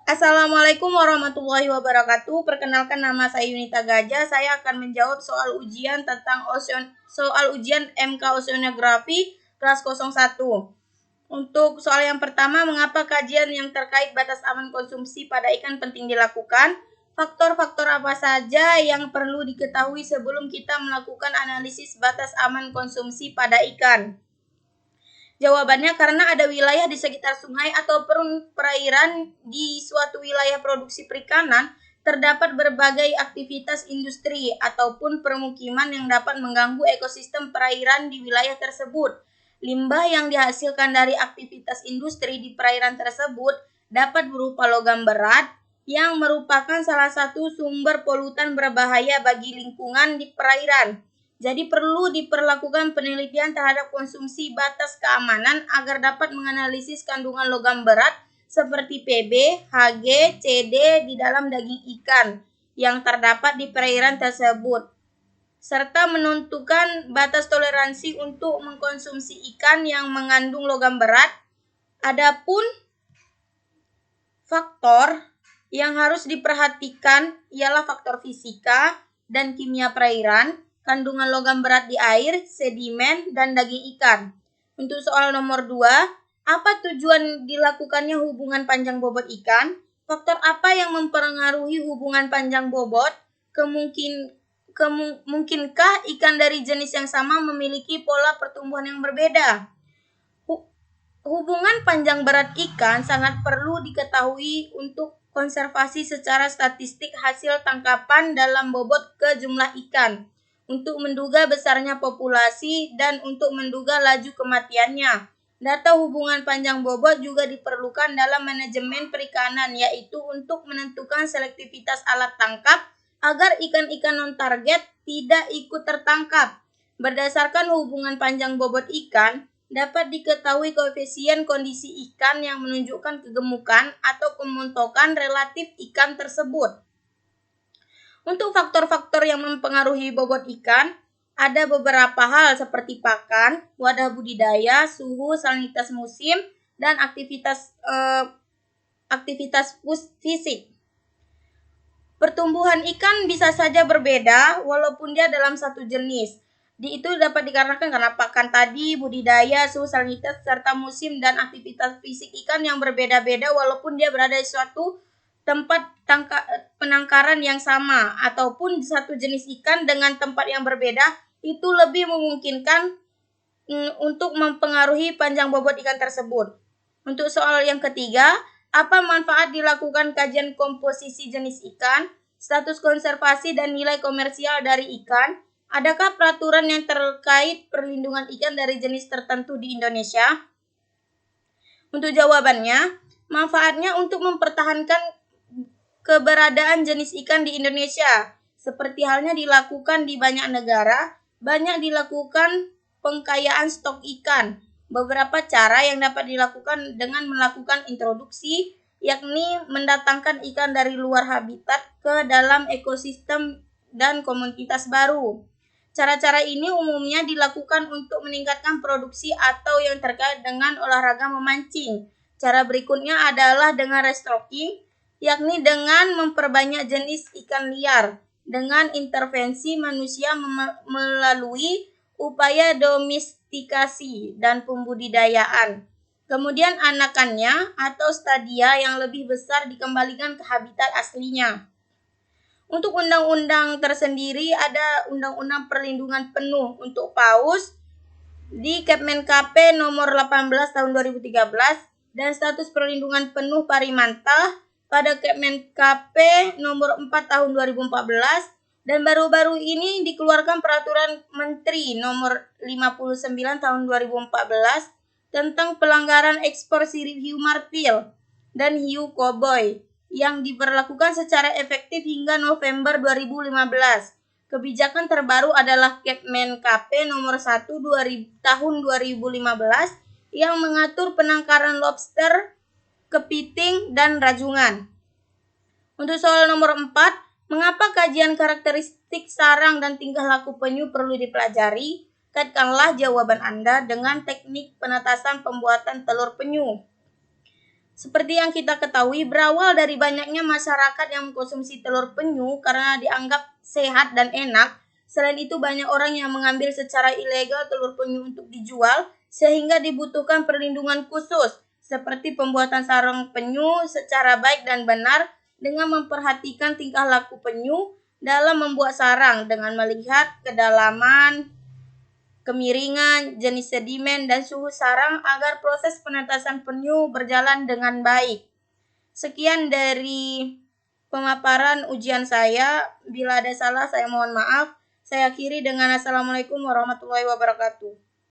Assalamualaikum warahmatullahi wabarakatuh. Perkenalkan, nama saya Yunita Gajah. Saya akan menjawab soal ujian tentang ujian MK Oceanografi kelas 01. Untuk soal yang pertama, mengapa kajian yang terkait batas aman konsumsi pada ikan penting dilakukan? Faktor-faktor apa saja yang perlu diketahui sebelum kita melakukan analisis batas aman konsumsi pada ikan? Jawabannya karena ada wilayah di sekitar sungai atau perairan di suatu wilayah produksi perikanan, terdapat berbagai aktivitas industri ataupun permukiman yang dapat mengganggu ekosistem perairan di wilayah tersebut. Limbah yang dihasilkan dari aktivitas industri di perairan tersebut dapat berupa logam berat yang merupakan salah satu sumber polutan berbahaya bagi lingkungan di perairan. Jadi perlu diperlakukan penelitian terhadap konsumsi batas keamanan agar dapat menganalisis kandungan logam berat seperti Pb, Hg, Cd di dalam daging ikan yang terdapat di perairan tersebut, serta menentukan batas toleransi untuk mengkonsumsi ikan yang mengandung logam berat. Adapun faktor yang harus diperhatikan ialah faktor fisika dan kimia perairan, kandungan logam berat di air, sedimen, dan daging ikan. Untuk soal nomor 2, apa tujuan dilakukannya hubungan panjang bobot ikan? Faktor apa yang mempengaruhi hubungan panjang bobot? Mungkinkah ikan dari jenis yang sama memiliki pola pertumbuhan yang berbeda? Hubungan panjang berat ikan sangat perlu diketahui untuk konservasi secara statistik hasil tangkapan dalam bobot ke jumlah ikan, untuk menduga besarnya populasi dan untuk menduga laju kematiannya. Data hubungan panjang bobot juga diperlukan dalam manajemen perikanan, yaitu untuk menentukan selektivitas alat tangkap agar ikan-ikan non-target tidak ikut tertangkap. Berdasarkan hubungan panjang bobot ikan, dapat diketahui koefisien kondisi ikan yang menunjukkan kegemukan atau kemontokan relatif ikan tersebut. Untuk faktor-faktor yang mempengaruhi bobot ikan, ada beberapa hal seperti pakan, wadah budidaya, suhu, salinitas musim, dan aktivitas fisik. Pertumbuhan ikan bisa saja berbeda walaupun dia dalam satu jenis. Itu dapat dikarenakan karena pakan tadi, budidaya, suhu salinitas, serta musim dan aktivitas fisik ikan yang berbeda-beda walaupun dia berada di suatu tempat penangkaran yang sama ataupun satu jenis ikan dengan tempat yang berbeda, itu lebih memungkinkan untuk mempengaruhi panjang bobot ikan tersebut. Untuk soal yang ketiga, apa manfaat dilakukan kajian komposisi jenis ikan, status konservasi dan nilai komersial dari ikan? Adakah peraturan yang terkait perlindungan ikan dari jenis tertentu di Indonesia? Untuk jawabannya, manfaatnya untuk mempertahankan keberadaan jenis ikan di Indonesia. Seperti halnya dilakukan di banyak negara, banyak dilakukan pengkayaan stok ikan. Beberapa cara yang dapat dilakukan dengan melakukan introduksi, yakni mendatangkan ikan dari luar habitat ke dalam ekosistem dan komunitas baru. Cara-cara ini umumnya dilakukan untuk meningkatkan produksi atau yang terkait dengan olahraga memancing. Cara berikutnya adalah dengan restocking, yakni dengan memperbanyak jenis ikan liar dengan intervensi manusia melalui upaya domestikasi dan pembudidayaan. Kemudian anakannya atau stadia yang lebih besar dikembalikan ke habitat aslinya. Untuk undang-undang tersendiri ada Undang-Undang Perlindungan Penuh untuk Paus di Kemenkp nomor 18 tahun 2013 dan status perlindungan penuh parimanta pada Kemenkp nomor 4 tahun 2014, dan baru-baru ini dikeluarkan peraturan Menteri nomor 59 tahun 2014 tentang pelanggaran ekspor sirip hiu martil dan hiu koboi yang diberlakukan secara efektif hingga November 2015. Kebijakan terbaru adalah Kemenkp nomor 1 tahun 2015 yang mengatur penangkaran lobster, kepiting, dan rajungan. Untuk soal nomor 4, mengapa kajian karakteristik sarang dan tingkah laku penyu perlu dipelajari? Kaitkanlah jawaban Anda dengan teknik penetasan pembuatan telur penyu. Seperti yang kita ketahui, berawal dari banyaknya masyarakat yang mengkonsumsi telur penyu karena dianggap sehat dan enak. Selain itu, banyak orang yang mengambil secara ilegal telur penyu untuk dijual, sehingga dibutuhkan perlindungan khusus, seperti pembuatan sarang penyu secara baik dan benar dengan memperhatikan tingkah laku penyu dalam membuat sarang dengan melihat kedalaman, kemiringan, jenis sedimen, dan suhu sarang agar proses penetasan penyu berjalan dengan baik. Sekian dari pemaparan ujian saya. Bila ada salah, saya mohon maaf. Saya akhiri dengan Assalamualaikum warahmatullahi wabarakatuh.